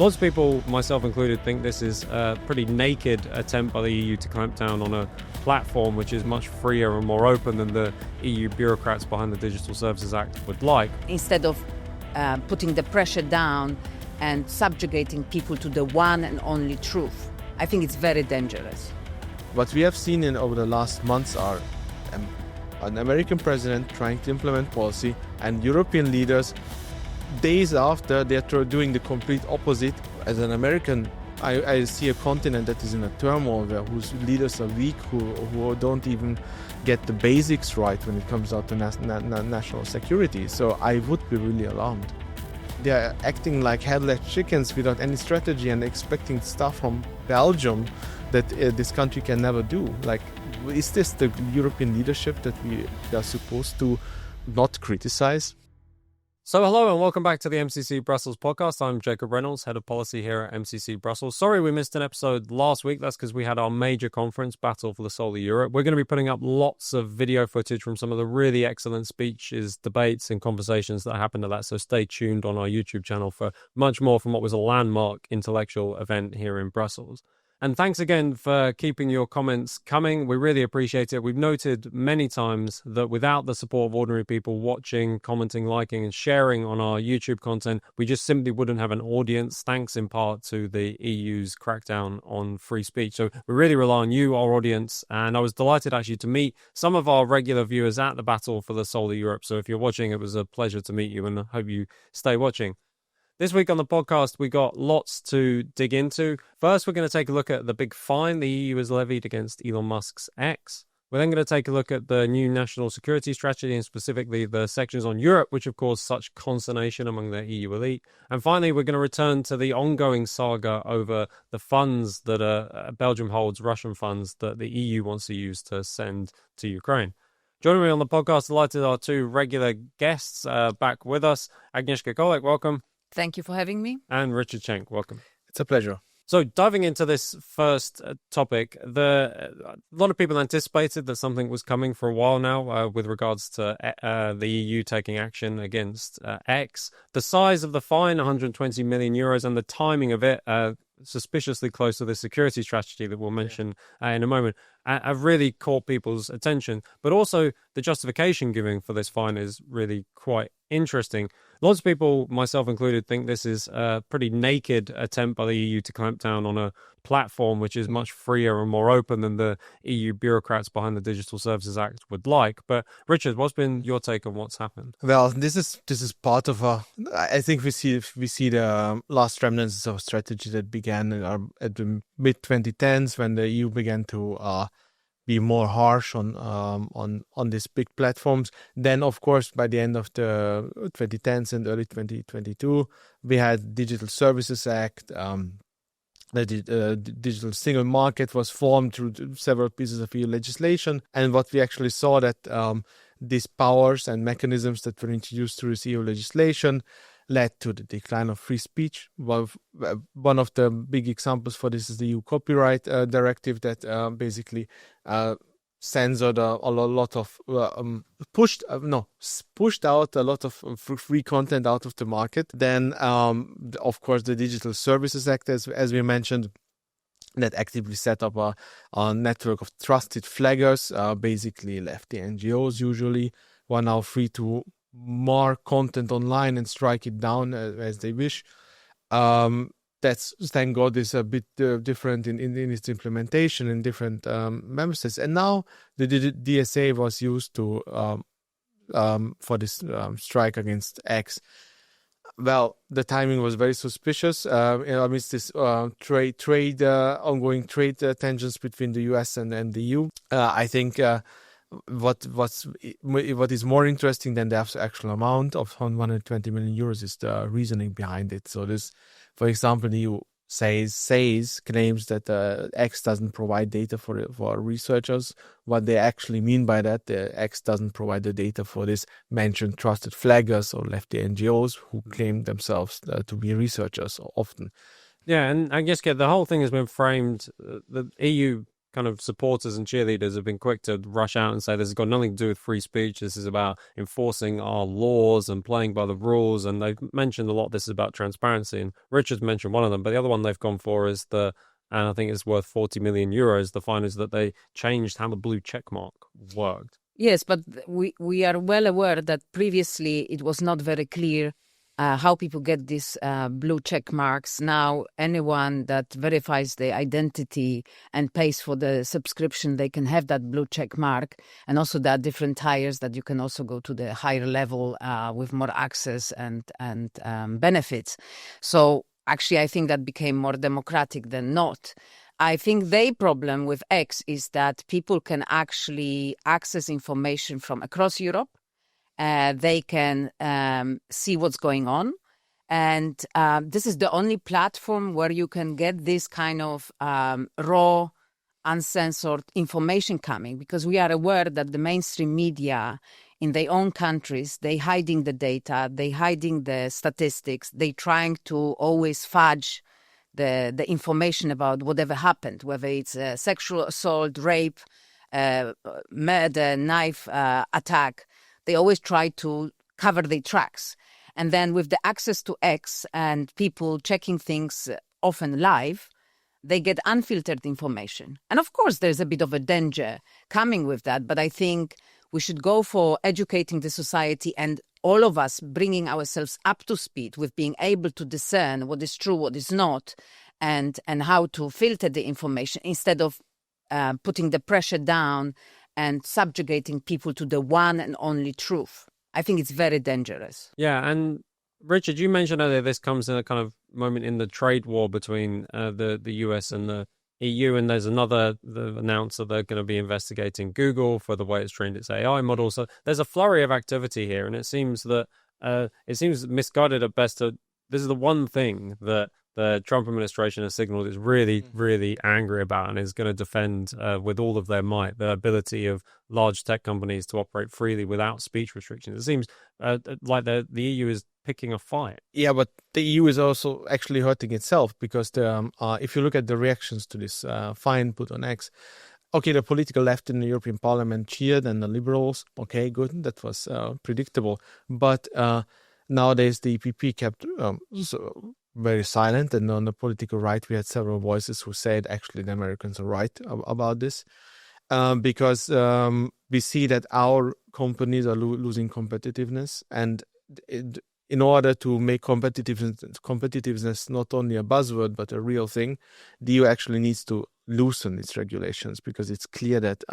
Lots of people, myself included, think this is a pretty naked attempt by the EU to clamp down on a platform which is much freer and more open than the EU bureaucrats behind the Digital Services Act would like. Instead of putting the pressure down and subjugating people to the one and only truth, I think it's very dangerous. What we have seen over the last months are an American president trying to implement policy and European leaders days after they're doing the complete opposite. As an American, I see a continent that is in a turmoil whose leaders are weak, who don't even get the basics right when it comes out to national security. So I would be really alarmed. They are acting like headless chickens without any strategy and expecting stuff from Belgium that this country can never do. Like, is this the European leadership that we are supposed to not criticize? So hello and welcome back to the MCC Brussels Podcast. I'm Jacob Reynolds, Head of Policy here at MCC Brussels. Sorry we missed an episode last week. That's because we had our major conference, Battle for the Soul of Europe. We're going to be putting up lots of video footage from some of the really excellent speeches, debates and conversations that happened at that. So stay tuned on our YouTube channel for much more from what was a landmark intellectual event here in Brussels. And thanks again for keeping your comments coming. We really appreciate it. We've noted many times that without the support of ordinary people watching, commenting, liking and sharing on our YouTube content, we just simply wouldn't have an audience, thanks in part to the EU's crackdown on free speech. So we really rely on you, our audience. And I was delighted actually to meet some of our regular viewers at the Battle for the Soul of Europe. So if you're watching, it was a pleasure to meet you and I hope you stay watching. This week on the podcast, we got lots to dig into. First, we're going to take a look at the big fine the EU has levied against Elon Musk's X. We're then going to take a look at the new national security strategy and specifically the sections on Europe, which have caused such consternation among the EU elite. And finally, we're going to return to the ongoing saga over the funds that Belgium holds, Russian funds that the EU wants to use to send to Ukraine. Joining me on the podcast, delighted are two regular guests back with us. Agnieszka, Kolek, welcome. Thank you for having me. And Richard Schenk, welcome. It's a pleasure. So diving into this first topic, a lot of people anticipated that something was coming for a while now with regards to the EU taking action against X. The size of the fine, 120 million euros, and the timing of it, suspiciously close to the security strategy that we'll mention in a moment, have really caught people's attention. But also the justification given for this fine is really quite interesting. Lots of people, myself included, think this is a pretty naked attempt by the EU to clamp down on a platform which is much freer and more open than the EU bureaucrats behind the Digital Services Act would like. But Richard, what's been your take on what's happened? Well, this is part of I think we see the last remnants of strategy that began at the mid 2010s when the EU began to be more harsh on these big platforms. Then, of course, by the end of the 2010s and early 2022, we had Digital Services Act. The digital single market was formed through several pieces of EU legislation. And what we actually saw that these powers and mechanisms that were introduced through this EU legislation led to the decline of free speech. One of the big examples for this is the EU copyright directive that basically censored a lot of pushed out a lot of free content out of the market. Then, of course, the Digital Services Act, as we mentioned, that actively set up a network of trusted flaggers, basically lefty NGOs usually, who are now free to mark content online and strike it down as they wish. That's, thank God, is a bit different in its implementation in different member states. And now the DSA was used to for this strike against X. Well, the timing was very suspicious amidst this ongoing trade tensions between the US and the EU. I think what is more interesting than the actual amount of 120 million euros is the reasoning behind it. So this, for example, the EU claims that X doesn't provide data for researchers. What they actually mean by that, the X doesn't provide the data for this mentioned trusted flaggers or lefty NGOs who claim themselves to be researchers often. Yeah, and I guess the whole thing has been framed, the EU kind of supporters and cheerleaders have been quick to rush out and say this has got nothing to do with free speech. This is about enforcing our laws and playing by the rules. And they've mentioned a lot this is about transparency. And Richard's mentioned one of them, but the other one they've gone for is and I think it's worth 40 million euros, the fine is that they changed how the blue check mark worked. Yes, but we are well aware that previously it was not very clear how people get these blue check marks. Now, anyone that verifies their identity and pays for the subscription, they can have that blue check mark. And also there are different tiers that you can also go to the higher level with more access and benefits. So actually, I think that became more democratic than not. I think the problem with X is that people can actually access information from across Europe. They can see what's going on. And this is the only platform where you can get this kind of raw, uncensored information coming, because we are aware that the mainstream media in their own countries, they hiding the data, they hiding the statistics, they trying to always fudge the information about whatever happened, whether it's a sexual assault, rape, murder, knife attack. They always try to cover their tracks. And then with the access to X and people checking things often live, they get unfiltered information. And of course, there's a bit of a danger coming with that. But I think we should go for educating the society and all of us bringing ourselves up to speed with being able to discern what is true, what is not, and how to filter the information instead of putting the pressure down and subjugating people to the one and only truth. I think it's very dangerous. Yeah, and Richard, you mentioned earlier this comes in a kind of moment in the trade war between the US and the EU, and there's they've announced that they're going to be investigating Google for the way it's trained its AI model. So there's a flurry of activity here, and it seems misguided at best. This is the one thing that the Trump administration has signaled is really, really angry about and is going to defend with all of their might the ability of large tech companies to operate freely without speech restrictions. It seems like the EU is picking a fight. Yeah, but the EU is also actually hurting itself because if you look at the reactions to this fine put on X, okay, the political left in the European Parliament cheered and the liberals, okay, good, that was predictable. But nowadays the EPP kept very silent, and on the political right we had several voices who said actually the Americans are right about this because we see that our companies are losing competitiveness, and in order to make competitiveness not only a buzzword but a real thing, the EU actually needs to loosen its regulations, because it's clear that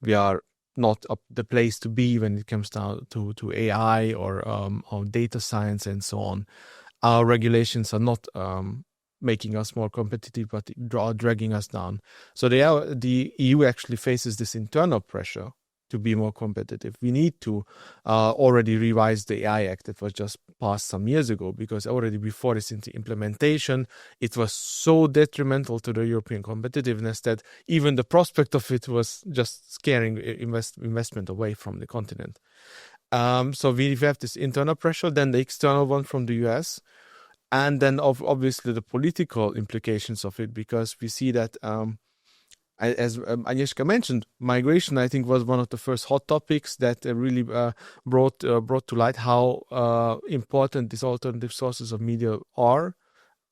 we are not the place to be when it comes down to AI or data science and so on. Our regulations are not making us more competitive, but dragging us down. So the EU actually faces this internal pressure to be more competitive. We need to already revise the AI Act that was just passed some years ago, because already before its implementation, it was so detrimental to the European competitiveness that even the prospect of it was just scaring investment away from the continent. So we have this internal pressure, then the external one from the US, and then obviously the political implications of it, because we see that, as Agnieszka mentioned, migration, I think, was one of the first hot topics that really brought to light how important these alternative sources of media are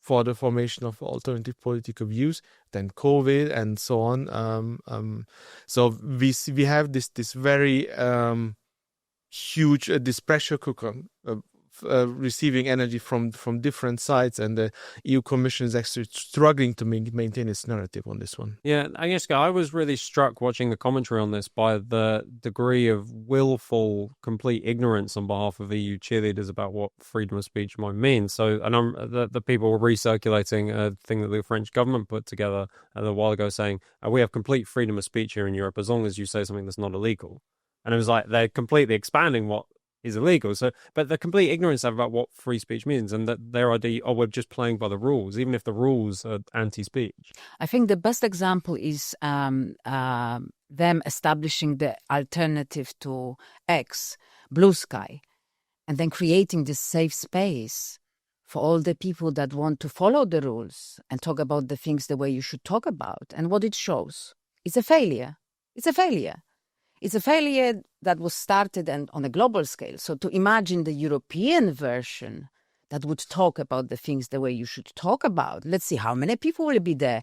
for the formation of alternative political views, then COVID and so on. So we have this very huge this pressure cooker receiving energy from different sides, and the EU Commission is actually struggling to maintain its narrative on this one. Yeah, Agnieszka, I was really struck watching the commentary on this by the degree of willful, complete ignorance on behalf of EU cheerleaders about what freedom of speech might mean. So, and the people were recirculating a thing that the French government put together a little while ago saying, we have complete freedom of speech here in Europe as long as you say something that's not illegal. And it was like they're completely expanding what is illegal. So, but the complete ignorance about what free speech means, and that their idea, we're just playing by the rules, even if the rules are anti-speech. I think the best example is them establishing the alternative to X, Bluesky, and then creating this safe space for all the people that want to follow the rules and talk about the things the way you should talk about. And what it shows, it's a failure. It's a failure. It's a failure that was started and on a global scale. So to imagine the European version that would talk about the things the way you should talk about, let's see how many people will be there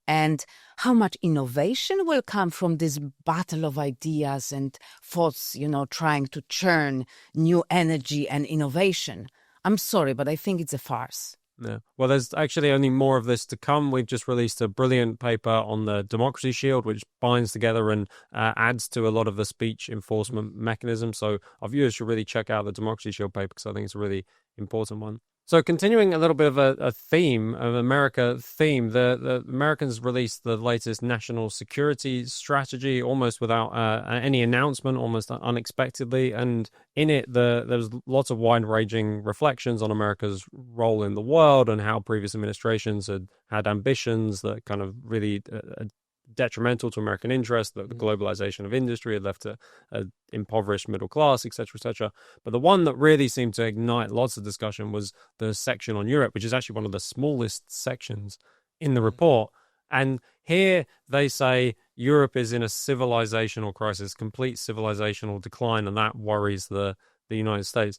and how much innovation will come from this battle of ideas and thoughts, trying to churn new energy and innovation. I'm sorry, but I think it's a farce. Yeah. Well, there's actually only more of this to come. We've just released a brilliant paper on the Democracy Shield, which binds together and adds to a lot of the speech enforcement mechanism. So our viewers should really check out the Democracy Shield paper because I think it's a really important one. So continuing a little bit of a theme, of America theme, the Americans released the latest national security strategy almost without any announcement, almost unexpectedly. And in it, there was lots of wide-ranging reflections on America's role in the world and how previous administrations had ambitions that kind of really detrimental to American interests, that the globalization of industry had left a impoverished middle class, etc., etc. But the one that really seemed to ignite lots of discussion was the section on Europe, which is actually one of the smallest sections in the report. And here they say Europe is in a civilizational crisis, complete civilizational decline, and that worries the United States.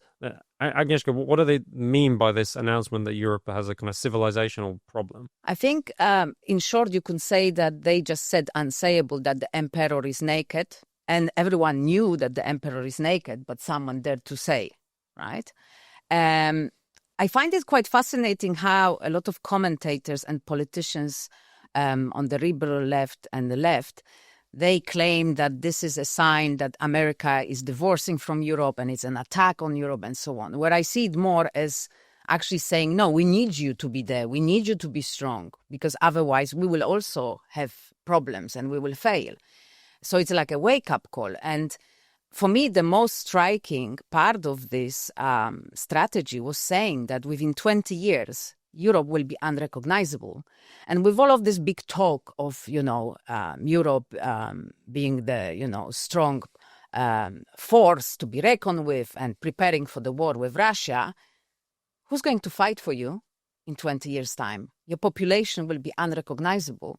Agnieszka, what do they mean by this announcement that Europe has a kind of civilizational problem? I think, in short, you can say that they just said unsayable that the emperor is naked, and everyone knew that the emperor is naked, but someone dared to say, right? I find it quite fascinating how a lot of commentators and politicians on the liberal left and the left, they claim that this is a sign that America is divorcing from Europe and it's an attack on Europe and so on. Where I see it more as actually saying, no, we need you to be there. We need you to be strong because otherwise we will also have problems and we will fail. So it's like a wake-up call. And for me, the most striking part of this strategy was saying that within 20 years, Europe will be unrecognizable. And with all of this big talk of, Europe being the, strong force to be reckoned with and preparing for the war with Russia, who's going to fight for you in 20 years' time? Your population will be unrecognizable.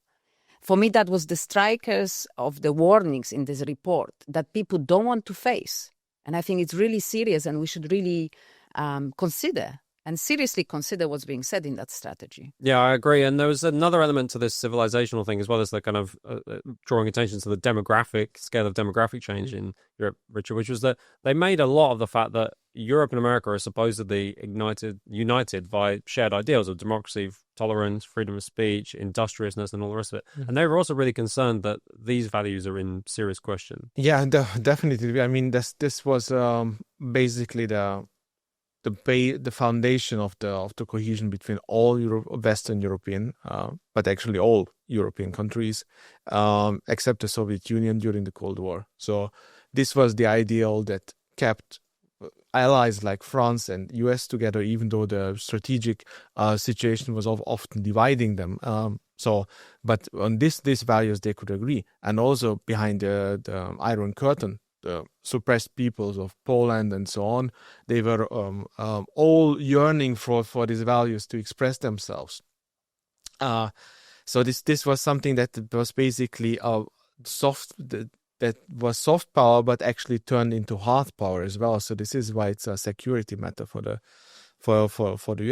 For me, that was the strikers of the warnings in this report that people don't want to face. And I think it's really serious and we should really consider and seriously consider what's being said in that strategy. Yeah, I agree. And there was another element to this civilizational thing, as well as the kind of drawing attention to the scale of demographic change in Europe, Richard, which was that they made a lot of the fact that Europe and America are supposedly united by shared ideals of democracy, tolerance, freedom of speech, industriousness, and all the rest of it. Mm-hmm. And they were also really concerned that these values are in serious question. Yeah, definitely. I mean, this was basically the foundation of the cohesion between all Western European, but actually all European countries, except the Soviet Union during the Cold War. So this was the ideal that kept allies like France and US together, even though the strategic situation was often dividing them. But on these values they could agree, and also behind the Iron Curtain, the suppressed peoples of Poland and so on, they were all yearning for these values to express themselves. So this was something that was basically that was soft power, but actually turned into hard power as well. So this is why it's a security matter for the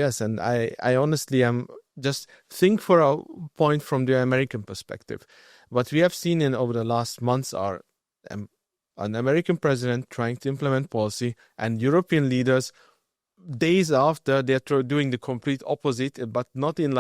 US. And I honestly am just think for a point from the American perspective. What we have seen over the last months are an American president trying to implement policy and European leaders days after they're doing the complete opposite, but not in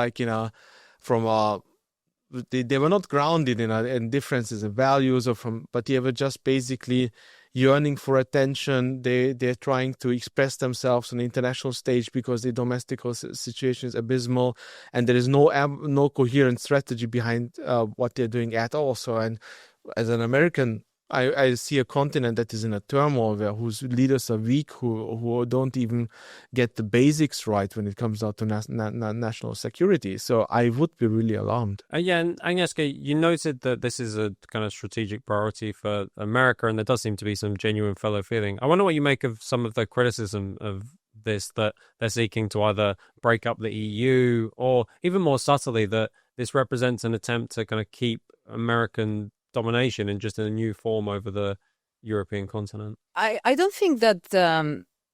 they were not grounded in differences in values but they were just basically yearning for attention. They're trying to express themselves on the international stage because the domestic situation is abysmal and there is no coherent strategy behind what they're doing at all. So, and as an American, I see a continent that is in a turmoil whose leaders are weak, who don't even get the basics right when it comes down to national security. So I would be really alarmed. Yeah, and Agnieszka, you noted that this is a kind of strategic priority for America, and there does seem to be some genuine fellow feeling. I wonder what you make of some of the criticism of this, that they're seeking to either break up the EU or even more subtly that this represents an attempt to kind of keep American domination in just a new form over the European continent? I don't think that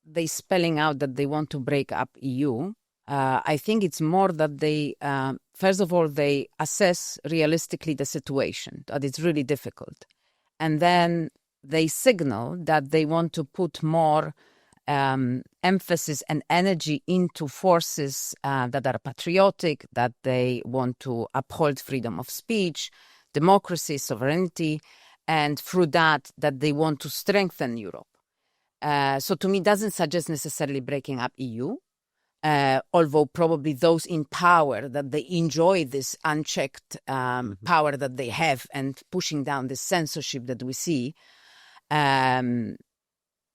they spelling out that they want to break up EU. I think it's more that they, first of all, they assess realistically the situation, that it's really difficult. And then they signal that they want to put more emphasis and energy into forces that are patriotic, that they want to uphold freedom of speech, democracy, sovereignty, and through that they want to strengthen Europe. So to me, it doesn't suggest necessarily breaking up EU, although probably those in power, that they enjoy this unchecked power that they have and pushing down the censorship that we see,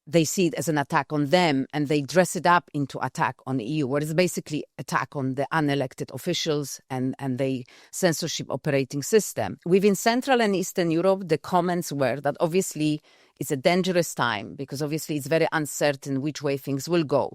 they see it as an attack on them and they dress it up into attack on the EU, where it's basically attack on the unelected officials and the censorship operating system. Within Central and Eastern Europe, the comments were that obviously it's a dangerous time because obviously it's very uncertain which way things will go.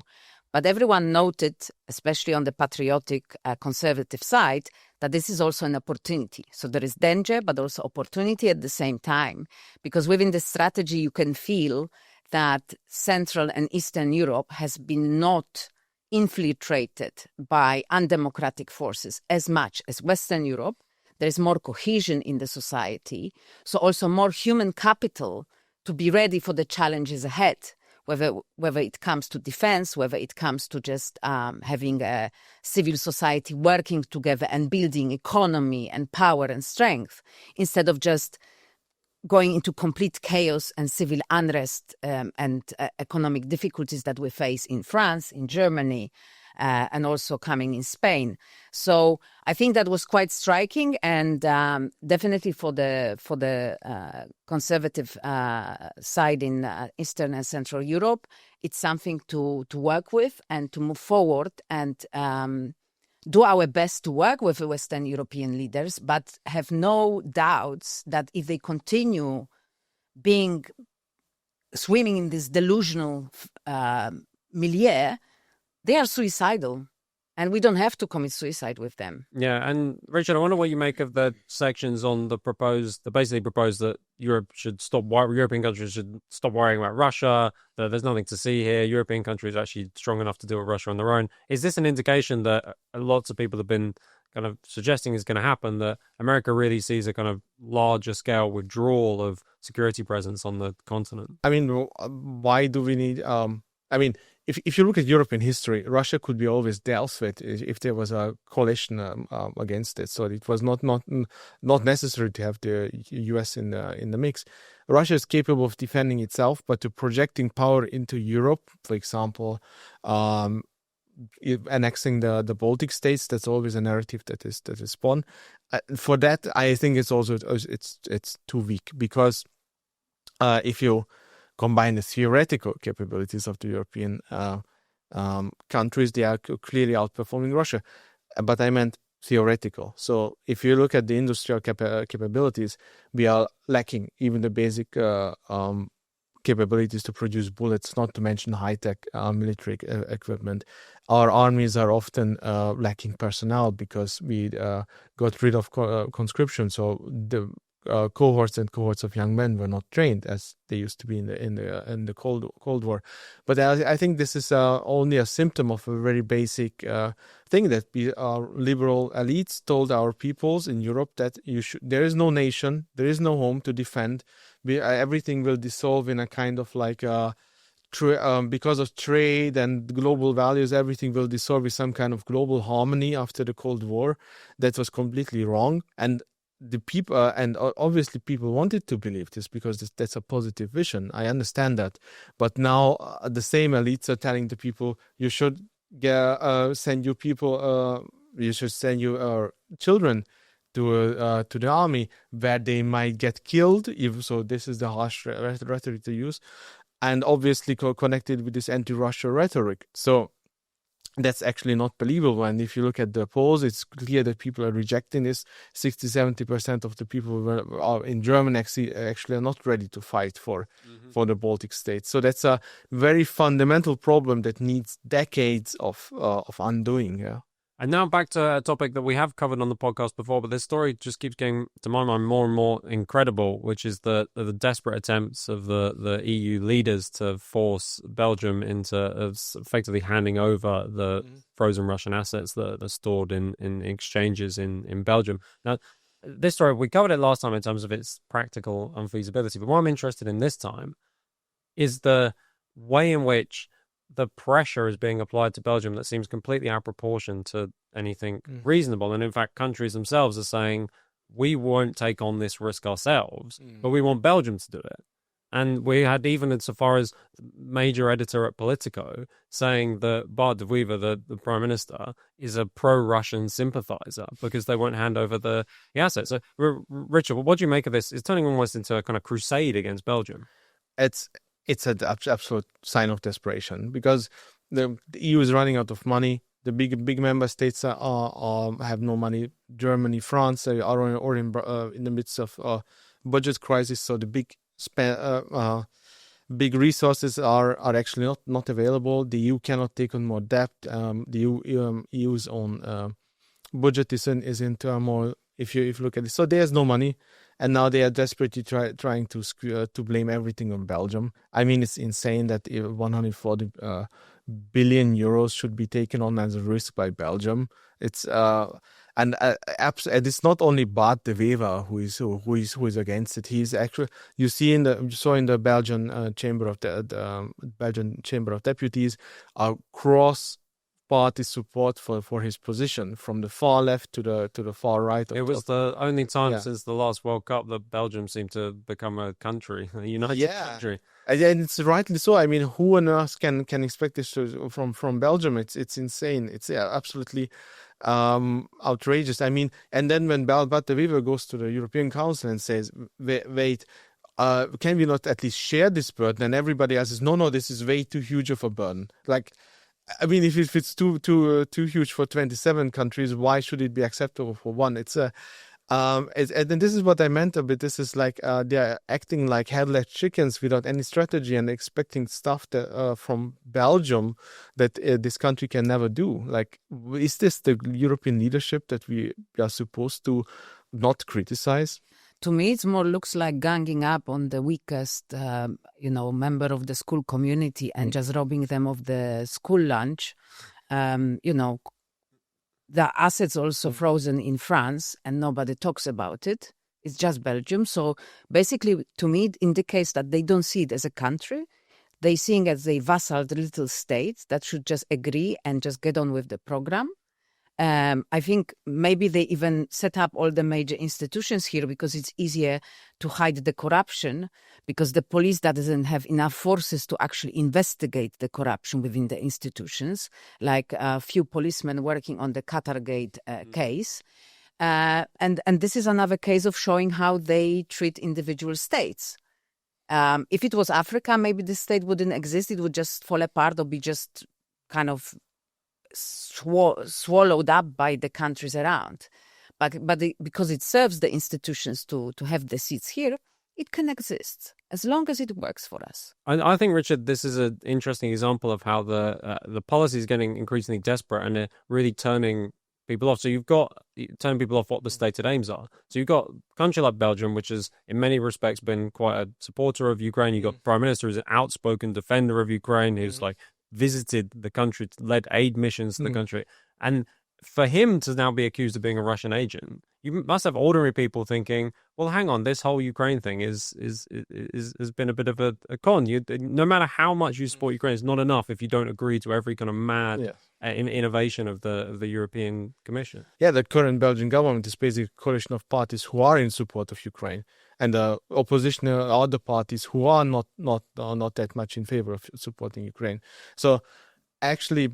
But everyone noted, especially on the patriotic conservative side, that this is also an opportunity. So there is danger, but also opportunity at the same time, because within the strategy you can feel that Central and Eastern Europe has been not infiltrated by undemocratic forces as much as Western Europe. There is more cohesion in the society, so also more human capital to be ready for the challenges ahead, whether it comes to defense, whether it comes to just having a civil society working together and building economy and power and strength, instead of just going into complete chaos and civil unrest and economic difficulties that we face in France, in Germany, and also coming in Spain. So I think that was quite striking, and definitely for the conservative side in Eastern and Central Europe, it's something to work with and to move forward and do our best to work with the Western European leaders, but have no doubts that if they continue swimming in this delusional milieu, they are suicidal. And we don't have to commit suicide with them. Yeah, and Richard, I wonder what you make of the sections on basically proposed that European countries should stop worrying about Russia, that there's nothing to see here, European countries are actually strong enough to deal with Russia on their own. Is this an indication that lots of people have been kind of suggesting is going to happen, that America really sees a kind of larger scale withdrawal of security presence on the continent? I mean, why do we need... If you look at European history, Russia could be always dealt with if there was a coalition against it. So it was not necessary to have the US in the mix. Russia is capable of defending itself, but to projecting power into Europe, for example, annexing the Baltic states, that's always a narrative that is spun. For that, I think it's also it's too weak, because if you combine the theoretical capabilities of the European countries, they are clearly outperforming Russia. But I meant theoretical. So if you look at the industrial capabilities, we are lacking even the basic capabilities to produce bullets, not to mention high-tech military equipment. Our armies are often lacking personnel because we got rid of conscription. So the cohorts of young men were not trained as they used to be in the Cold War. But I think this is only a symptom of a very basic thing that our liberal elites told our peoples in Europe, that there is no nation, there is no home to defend. Everything will dissolve in a kind of like because of trade and global values, everything will dissolve with some kind of global harmony after the Cold War. That was completely wrong. And the people, and obviously people wanted to believe this because that's a positive vision. I understand that. But now the same elites are telling the people, you should send your children to the army where they might get killed. So this is the harsh rhetoric to use. And obviously connected with this anti-Russia rhetoric. So that's actually not believable. And if you look at the polls, it's clear that people are rejecting this. 60-70% of the people in Germany actually are not ready to fight for the Baltic states. So that's a very fundamental problem that needs decades of undoing. Yeah. And now back to a topic that we have covered on the podcast before, but this story just keeps getting, to my mind, more and more incredible, which is the desperate attempts of the EU leaders to force Belgium into effectively handing over the frozen Russian assets that are stored in exchanges in Belgium. Now, this story, we covered it last time in terms of its practical unfeasibility, but what I'm interested in this time is the way in which the pressure is being applied to Belgium that seems completely out of proportion to anything reasonable. And in fact, countries themselves are saying, we won't take on this risk ourselves, but we want Belgium to do it. And we had even insofar as the major editor at Politico saying that Bart de Wever, the Prime Minister, is a pro-Russian sympathizer because they won't hand over the assets. So, Richard, what do you make of this? It's turning almost into a kind of crusade against Belgium. It's an absolute sign of desperation because the EU is running out of money. The big member states have no money. Germany, France are in the midst of budget crisis. So the big resources are actually not available. The EU cannot take on more debt. The EU's own budget is in turmoil. If you look at it, so there's no money, and now they are desperately trying to blame everything on Belgium. I mean, it's insane that 140 billion euros should be taken on as a risk by Belgium. It's and it's not only Bart de Wever who is against it. He's actually you saw in the Belgian Chamber of the Belgian Chamber of Deputies cross party support for his position from the far left to the far right. It was the only time since the last World Cup that Belgium seemed to become a country, a united country. And it's rightly so. I mean, who on earth can expect this from Belgium? It's insane. It's absolutely outrageous. I mean, and then when Bart de Wever goes to the European Council and says, wait, can we not at least share this burden? And everybody else says, no, this is way too huge of a burden. Like, I mean, if it's too huge for 27 countries, why should it be acceptable for one? And this is what I meant a bit. This is like they're acting like headless chickens without any strategy and expecting stuff from Belgium that this country can never do. Like, is this the European leadership that we are supposed to not criticize? To me, it more looks like ganging up on the weakest, member of the school community and just robbing them of the school lunch. The assets also frozen in France and nobody talks about it. It's just Belgium. So basically, to me, it indicates that they don't see it as a country. They see it as a vassal little state that should just agree and just get on with the program. I think maybe they even set up all the major institutions here because it's easier to hide the corruption because the police doesn't have enough forces to actually investigate the corruption within the institutions, like a few policemen working on the Qatargate case. And this is another case of showing how they treat individual states. If it was Africa, maybe the state wouldn't exist. It would just fall apart or be just kind of swallowed up by the countries around. But because it serves the institutions to have the seats here, it can exist as long as it works for us. I think, Richard, this is an interesting example of how the policy is getting increasingly desperate and really turning people off. So you've got turning people off what the stated aims are. So you've got a country like Belgium, which has in many respects been quite a supporter of Ukraine. You've got Prime Minister who's an outspoken defender of Ukraine, who's like visited the country, led aid missions to the country. And for him to now be accused of being a Russian agent, you must have ordinary people thinking, well, hang on, this whole Ukraine thing has been a bit of a con. No matter how much you support Ukraine, it's not enough if you don't agree to every kind of mad innovation of the European Commission. Yeah, the current Belgian government is basically a coalition of parties who are in support of Ukraine, and the opposition are other parties who are not that much in favor of supporting Ukraine. So actually,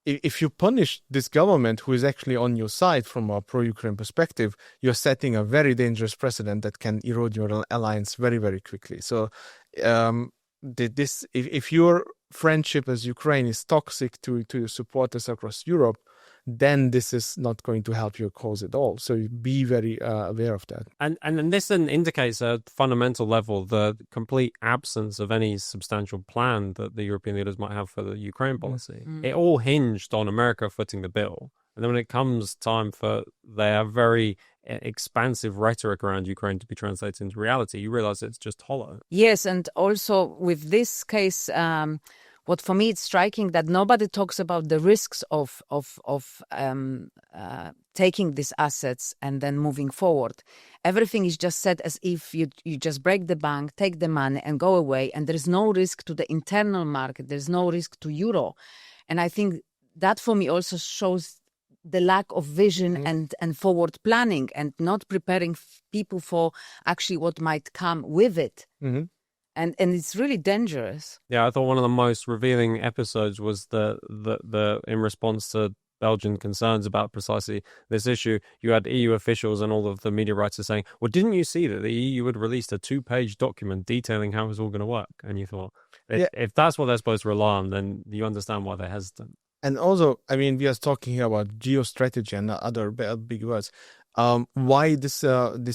if you punish this government who is actually on your side from a pro-Ukraine perspective, you're setting a very dangerous precedent that can erode your alliance very, very quickly. So if your friendship as Ukraine is toxic to your supporters across Europe, then this is not going to help your cause at all. So be very aware of that. And this then indicates at a fundamental level the complete absence of any substantial plan that the European leaders might have for the Ukraine policy. It all hinged on America footing the bill. And then when it comes time for their very expansive rhetoric around Ukraine to be translated into reality, you realize it's just hollow. Yes, and also with this case, what for me it's striking that nobody talks about the risks of taking these assets and then moving forward. Everything is just said as if you just break the bank, take the money and go away, and there is no risk to the internal market. There's no risk to euro. And I think that for me also shows the lack of vision and forward planning and not preparing people for actually what might come with it. Mm-hmm. And it's really dangerous. Yeah, I thought one of the most revealing episodes was the in response to Belgian concerns about precisely this issue, you had EU officials and all of the media writers saying, well, didn't you see that the EU had released a 2-page document detailing how it was all going to work? And you thought, if that's what they're supposed to rely on, then you understand why they're hesitant. And also, I mean, we are talking here about geostrategy and other big words. Why these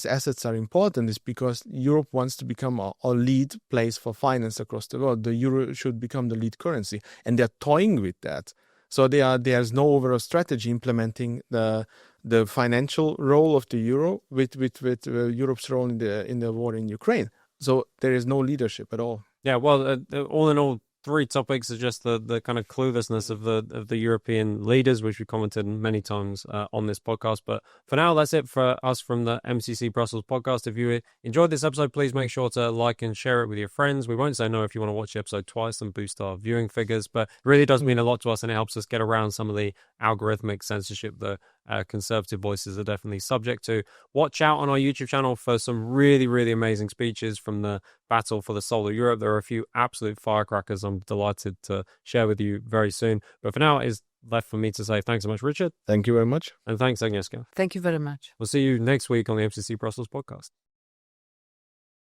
assets are important is because Europe wants to become a lead place for finance across the world. The euro should become the lead currency, and they're toying with that. So there's no overall strategy implementing the financial role of the euro with Europe's role in the war in Ukraine. So there is no leadership at all. Yeah, well, all in all, 3 topics are just the kind of cluelessness of the European leaders, which we commented many times on this podcast. But for now, that's it for us from the MCC Brussels podcast. If you enjoyed this episode, please make sure to like and share it with your friends. We won't say no if you want to watch the episode twice and boost our viewing figures, but it really does mean a lot to us, and it helps us get around some of the algorithmic censorship that conservative voices are definitely subject to. Watch out on our YouTube channel for some really, really amazing speeches from the battle for the soul of Europe. There are a few absolute firecrackers I'm delighted to share with you very soon. But for now, it is left for me to say thanks so much, Richard. Thank you very much. And thanks, Agnieszka. Thank you very much. We'll see you next week on the MCC Brussels podcast.